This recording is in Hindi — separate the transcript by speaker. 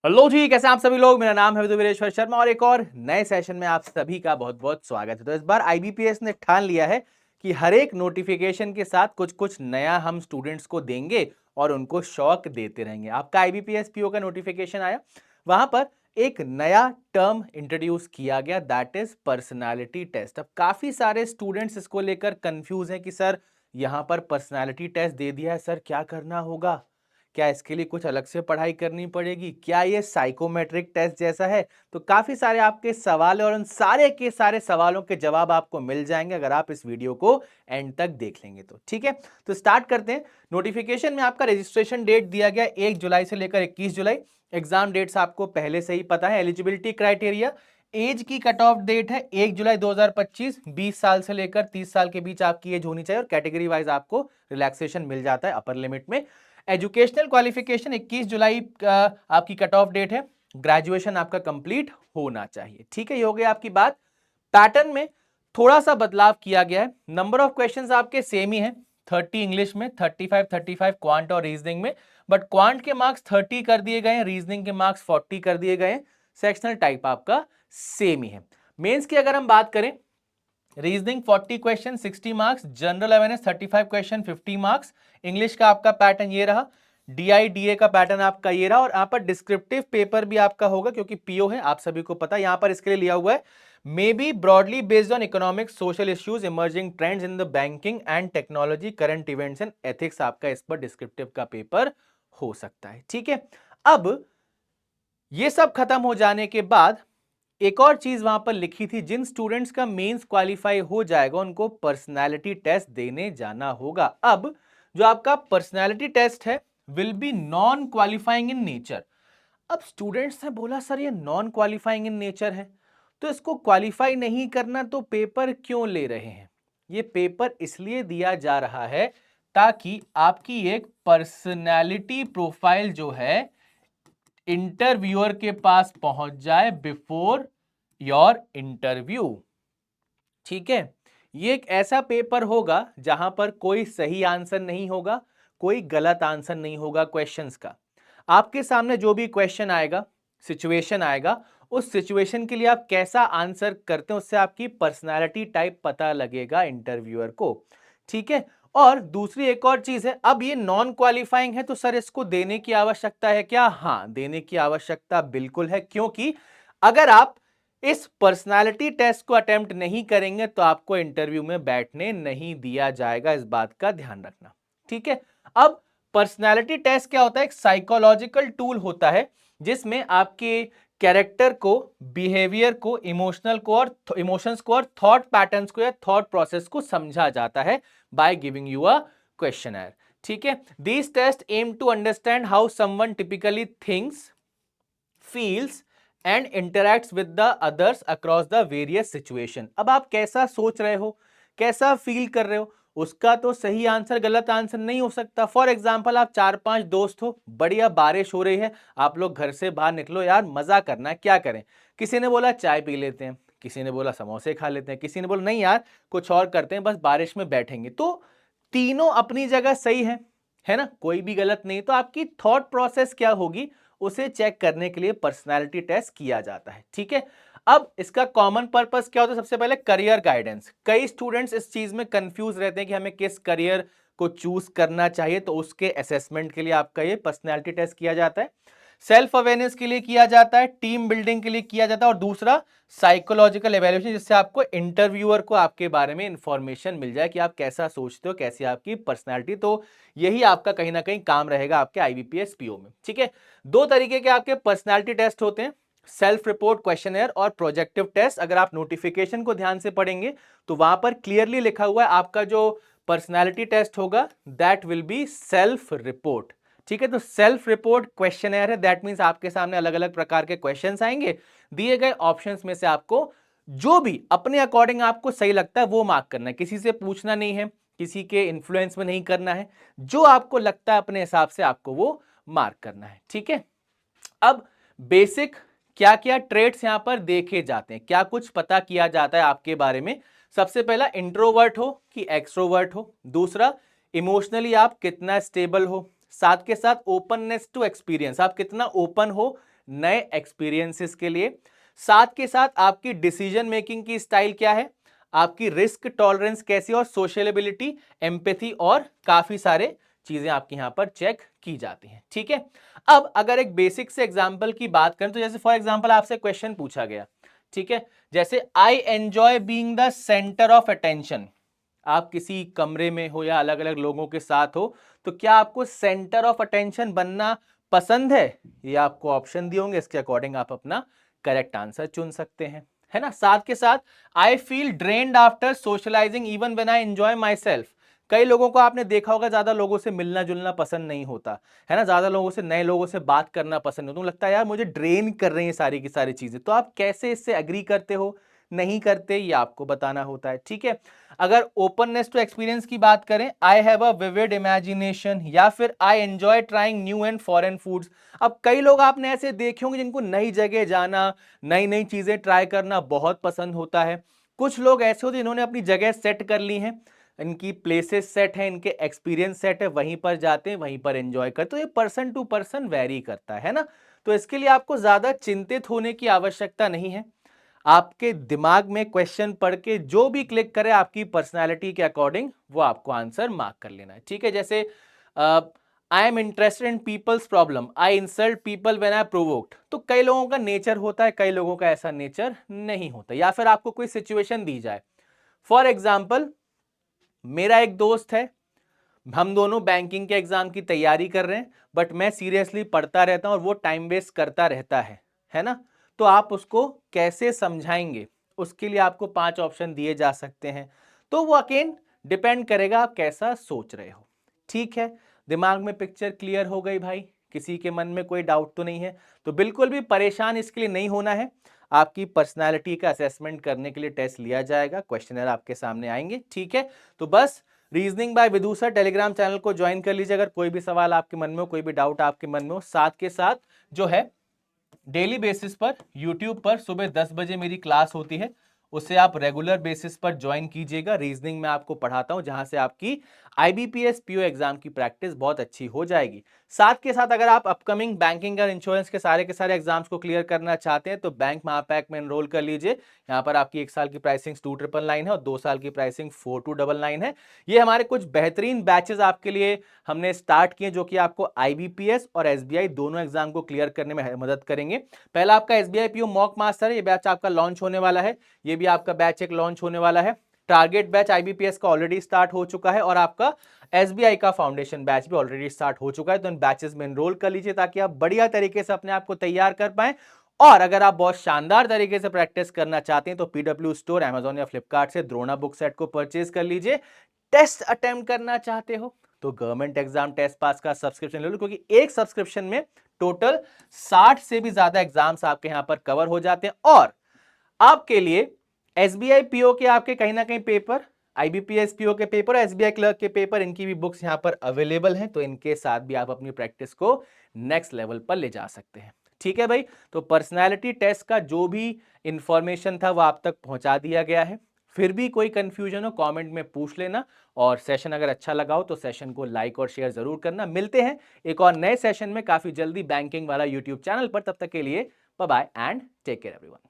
Speaker 1: हेलो जी, कैसे हैं आप सभी लोग। मेरा नाम है वीरेश्वर शर्मा और एक और नए सेशन में आप सभी का बहुत बहुत स्वागत है। तो इस बार आईबीपीएस ने ठान लिया है कि हर एक नोटिफिकेशन के साथ कुछ कुछ नया हम स्टूडेंट्स को देंगे और उनको शौक देते रहेंगे। आपका आईबीपीएस पीओ का नोटिफिकेशन आया, वहां पर एक नया टर्म इंट्रोड्यूस किया गया, दैट इज पर्सनालिटी टेस्ट। अब काफी सारे स्टूडेंट्स इसको लेकर कंफ्यूज हैं कि सर यहां पर पर्सनालिटी टेस्ट दे दिया है, सर क्या करना होगा, क्या इसके लिए कुछ अलग से पढ़ाई करनी पड़ेगी, क्या ये साइकोमेट्रिक टेस्ट जैसा है। तो काफी सारे आपके सवाल है और उन सारे के सारे सवालों के जवाब आपको मिल जाएंगे अगर आप इस वीडियो को एंड तक देख लेंगे तो। ठीक है, तो स्टार्ट करते हैं। नोटिफिकेशन में आपका रजिस्ट्रेशन डेट दिया गया 1 जुलाई से लेकर 21 जुलाई। एग्जाम डेट्स आपको पहले से ही पता है। एलिजिबिलिटी क्राइटेरिया, एज की कट ऑफ डेट है 1 जुलाई 2025। 20 साल से लेकर 30 साल के बीच आपकी एज होनी चाहिए और कैटेगरी वाइज आपको रिलैक्सेशन मिल जाता है अपर लिमिट में। एजुकेशनल क्वालिफिकेशन 21 जुलाई का आपकी कट ऑफ डेट है। ग्रेजुएशन आपका कंप्लीट होना चाहिए। ठीक है, ये हो गई आपकी बात। पैटर्न में थोड़ा सा बदलाव किया गया है। नंबर ऑफ क्वेश्चंस आपके सेम ही है, 30 इंग्लिश में, 35 क्वांट और रीजनिंग में, बट क्वांट के मार्क्स 30 कर दिए गए हैं, रीजनिंग के मार्क्स 40 कर दिए गए हैं। सेक्शनल टाइप आपका सेम ही है। मेंस की अगर हम बात करें, reasoning 40 question 60 marks, general awareness 35 question 50 marks. English का आपका पैटर्न ये रहा, डीआईडीए का पैटर्न आपका ये रहा और यहां पर डिस्क्रिप्टिव पेपर भी आपका होगा क्योंकि पीओ है, आप सभी को पता है। यहां पर इसके लिए लिया हुआ है may be broadly based on economic social issues emerging trends in the banking and technology current events and ethics. आपका इस पर डिस्क्रिप्टिव का पेपर हो सकता है। ठीक है, अब ये सब खत्म हो जाने के बाद एक और चीज वहां पर लिखी थी, जिन स्टूडेंट्स का मेंस क्वालिफाई हो जाएगा उनको पर्सनालिटी टेस्ट देने जाना होगा। अब जो आपका पर्सनालिटी टेस्ट है will be non qualifying in nature. अब स्टूडेंट्स ने बोला सर ये नॉन क्वालिफाइंग इन नेचर है तो इसको क्वालिफाई नहीं करना तो पेपर क्यों ले रहे हैं। ये पेपर इसलिए दिया जा रहा है ताकि आपकी एक पर्सनालिटी प्रोफाइल जो है इंटरव्यूअर के पास पहुंच जाए बिफोर योर इंटरव्यू। ठीक है, ये एक ऐसा पेपर होगा जहां पर कोई सही आंसर नहीं होगा, कोई गलत आंसर नहीं होगा क्वेश्चंस का। आपके सामने जो भी क्वेश्चन आएगा, सिचुएशन आएगा, उस सिचुएशन के लिए आप कैसा आंसर करते हैं उससे आपकी पर्सनालिटी टाइप पता लगेगा इंटरव्यूअर को। ठीक है, और दूसरी एक और चीज है, अब ये नॉन क्वालिफाइंग है तो सर इसको देने की आवश्यकता है क्या? हाँ, देने की आवश्यकता बिल्कुल है, क्योंकि अगर आप इस पर्सनालिटी टेस्ट को अटेम्प्ट नहीं करेंगे तो आपको इंटरव्यू में बैठने नहीं दिया जाएगा, इस बात का ध्यान रखना। ठीक है, अब पर्सनालिटी टेस्ट क्या होता है? एक साइकोलॉजिकल टूल होता है जिसमें आपके कैरेक्टर को, बिहेवियर को, इमोशनल को और इमोशंस को और थॉट पैटर्न्स को या थॉट प्रोसेस को समझा जाता है by giving you a questionnaire. ठीक है, this test aim to understand how someone typically thinks, feels and interacts with the others across the various situation. अब आप कैसा सोच रहे हो, कैसा फील कर रहे हो, उसका तो सही आंसर गलत आंसर नहीं हो सकता। फॉर एग्जाम्पल, आप 4-5 दोस्त हो, बढ़िया बारिश हो रही है, आप लोग घर से बाहर निकलो, यार मजा करना है, क्या करें? किसी ने बोला चाय पी लेते हैं, किसी ने बोला समोसे खा लेते हैं, किसी ने बोला नहीं यार कुछ और करते हैं, बस बारिश में बैठेंगे। तो तीनों अपनी जगह सही है ना, कोई भी गलत नहीं। तो आपकी थॉट प्रोसेस क्या होगी उसे चेक करने के लिए पर्सनालिटी टेस्ट किया जाता है। ठीक है, अब इसका कॉमन पर्पस क्या होता है? सबसे पहले करियर गाइडेंस। कई स्टूडेंट्स इस चीज में कंफ्यूज रहते हैं कि हमें किस करियर को चूज करना चाहिए, तो उसके असेसमेंट के लिए आपका ये पर्सनालिटी टेस्ट किया जाता है। सेल्फ अवेयरनेस के लिए किया जाता है, टीम बिल्डिंग के लिए किया जाता है, और दूसरा साइकोलॉजिकल एवेल्यूएशन, जिससे आपको इंटरव्यूअर को आपके बारे में इंफॉर्मेशन मिल जाए कि आप कैसा सोचते हो, कैसी आपकी पर्सनालिटी। तो यही आपका कहीं ना कहीं काम रहेगा आपके आईबीपीएस पीओ में। ठीक है, दो तरीके के आपके पर्सनालिटी टेस्ट होते हैं, सेल्फ रिपोर्ट क्वेश्चनर और प्रोजेक्टिव टेस्ट। अगर आप नोटिफिकेशन को ध्यान से पढ़ेंगे तो वहां पर क्लियरली लिखा हुआ है आपका जो पर्सनालिटी टेस्ट होगा that will be self report. ठीक है, तो सेल्फ रिपोर्ट क्वेश्चनर है, दैट मींस आपके सामने अलग अलग प्रकार के क्वेश्चंस आएंगे, दिए गए ऑप्शंस में से आपको जो भी अपने अकॉर्डिंग आपको सही लगता है वो मार्क करना है, किसी से पूछना नहीं है, किसी के इन्फ्लुएंस में नहीं करना है, जो आपको लगता है अपने हिसाब से आपको वो मार्क करना है। ठीक है, अब बेसिक क्या क्या ट्रेट्स यहां पर देखे जाते हैं, क्या कुछ पता किया जाता है आपके बारे में। सबसे पहला, इंट्रोवर्ट हो कि एक्सट्रोवर्ट हो। दूसरा, इमोशनली आप कितना स्टेबल हो। साथ के साथ ओपननेस टू एक्सपीरियंस, आप कितना ओपन हो नए एक्सपीरियंसेस के लिए। साथ के साथ आपकी डिसीजन मेकिंग की स्टाइल क्या है, आपकी रिस्क टॉलरेंस कैसी, और सोशलेबिलिटी, एम्पैथी और काफी सारे चीजें आपकी यहां पर चेक की जाती हैं। ठीक है, अब अगर एक बेसिक से एग्जांपल की बात करें तो जैसे फॉर एग्जांपल आपसे क्वेश्चन पूछा गया, ठीक है, जैसे I enjoy being the centre of attention. आप किसी कमरे में हो या अलग अलग लोगों के साथ हो, तो क्या आपको सेंटर ऑफ अटेंशन बनना पसंद है? ये आपको ऑप्शन दिए होंगे, इसके अकॉर्डिंग आप अपना करेक्ट आंसर चुन सकते हैं, है ना। साथ के साथ I feel drained after socialising even when I enjoy myself. कई लोगों को आपने देखा होगा ज्यादा लोगों से मिलना जुलना पसंद नहीं होता, है ना, ज्यादा लोगों से, नए लोगों से बात करना पसंद होता है, लगता है यार मुझे ड्रेन कर रही है सारी की सारी चीजें। तो आप कैसे इससे एग्री करते हो, नहीं करते, ये आपको बताना होता है। ठीक है, अगर ओपननेस टू एक्सपीरियंस की बात करें, I have a vivid imagination, या फिर I enjoy trying new and foreign foods. अब कई लोग आपने ऐसे देखे होंगे जिनको नई जगह जाना, नई नई चीजें ट्राई करना बहुत पसंद होता है। कुछ लोग ऐसे होते हैं जिन्होंने अपनी जगह सेट कर ली हैं, इनकी प्लेसेस सेट है, इनके एक्सपीरियंस सेट है, वहीं पर जाते हैं, वहीं पर एंजॉय करते। तो ये पर्सन टू पर्सन वेरी करता है ना। तो इसके लिए आपको ज्यादा चिंतित होने की आवश्यकता नहीं है। आपके दिमाग में क्वेश्चन पढ़ के जो भी क्लिक करे आपकी पर्सनालिटी के अकॉर्डिंग, वो आपको आंसर मार्क कर लेना है। ठीक है, जैसे I am interested in people's problem, I insult people when I provoked. तो कई लोगों का नेचर होता है, कई लोगों का ऐसा नेचर नहीं होता। या फिर आपको कोई सिचुएशन दी जाए, फॉर एग्जाम्पल मेरा एक दोस्त है, हम दोनों बैंकिंग के एग्जाम की तैयारी कर रहे हैं, बट मैं सीरियसली पढ़ता रहता हूं और वो टाइम वेस्ट करता रहता है ना। तो आप उसको कैसे समझाएंगे, उसके लिए आपको 5 ऑप्शन दिए जा सकते हैं। तो वो अगेन डिपेंड करेगा आप कैसा सोच रहे हो। ठीक है, दिमाग में पिक्चर क्लियर हो गई भाई, किसी के मन में कोई डाउट तो नहीं है? तो बिल्कुल भी परेशान इसके लिए नहीं होना है। आपकी पर्सनालिटी का असेसमेंट करने के लिए टेस्ट लिया जाएगा, क्वेश्चनर आपके सामने आएंगे। ठीक है, तो बस reasoning by Vidu sir Telegram channel को ज्वाइन कर लीजिए अगर कोई भी सवाल आपके मन में हो, कोई भी डाउट आपके मन में हो। साथ के साथ जो है डेली बेसिस पर यूट्यूब पर सुबह 10 बजे मेरी क्लास होती है, उसे आप रेगुलर बेसिस पर ज्वाइन कीजिएगा। रीजनिंग में आपको पढ़ाता हूं, जहां से आपकी आईबीपीएस पीओ एग्जाम की प्रैक्टिस बहुत अच्छी हो जाएगी। साथ के साथ अगर आप अपकमिंग बैंकिंग और इंश्योरेंस के सारे एग्जाम्स को क्लियर करना चाहते हैं तो बैंक महापैक में एनरोल कर लीजिए। यहाँ पर आपकी 1 साल की प्राइसिंग 2999 है और 2 साल की प्राइसिंग 4299 है। ये हमारे कुछ बेहतरीन बैचेस आपके लिए हमने स्टार्ट किए, जो कि आपको आईबीपीएस और एसबीआई दोनों एग्जाम को क्लियर करने में मदद करेंगे। पहला आपका एसबीआई पीओ मॉक मास्टर है, ये बैच आपका लॉन्च होने वाला है। ये भी आपका बैच एक लॉन्च होने वाला है। टारगेट बैच आईबीपीएस का ऑलरेडी स्टार्ट हो चुका है और आपका एसबीआई का फाउंडेशन बैच भी ऑलरेडी स्टार्ट हो चुका है। तो इन बैचेस में एनरोल कर लीजिए ताकि आप बढ़िया तरीके से अपने आप को तैयार कर पाएं। और अगर आप बहुत शानदार तरीके से प्रैक्टिस करना चाहते हैं तो पीडब्ल्यू स्टोर, अमेजॉन या फ्लिपकार्ट से द्रोणा बुक सेट को परचेज कर लीजिए। टेस्ट अटेम्प्ट करना चाहते हो तो गवर्नमेंट एग्जाम टेस्ट पास का सब्सक्रिप्शन ले लो, क्योंकि एक सब्सक्रिप्शन में टोटल 60 से भी ज्यादा एग्जाम्स आपके यहां पर कवर हो जाते हैं। और आपके लिए एसबीआई पीओ के आपके कहीं ना कहीं पेपर, आईबीपीएस पीओ के पेपर, एसबीआई क्लर्क के पेपर, इनकी भी बुक्स यहां पर अवेलेबल हैं। तो इनके साथ भी आप अपनी प्रैक्टिस को नेक्स्ट लेवल पर ले जा सकते हैं। ठीक है भाई, तो पर्सनालिटी टेस्ट का जो भी इंफॉर्मेशन था वो आप तक पहुंचा दिया गया है। फिर भी कोई कंफ्यूजन हो कमेंट में पूछ लेना, और सेशन अगर अच्छा लगा हो तो सेशन को लाइक और शेयर जरूर करना। मिलते हैं एक और नए सेशन में काफी जल्दी बैंकिंग वाला यूट्यूब चैनल पर। तब तक के लिए bye bye and take care everyone.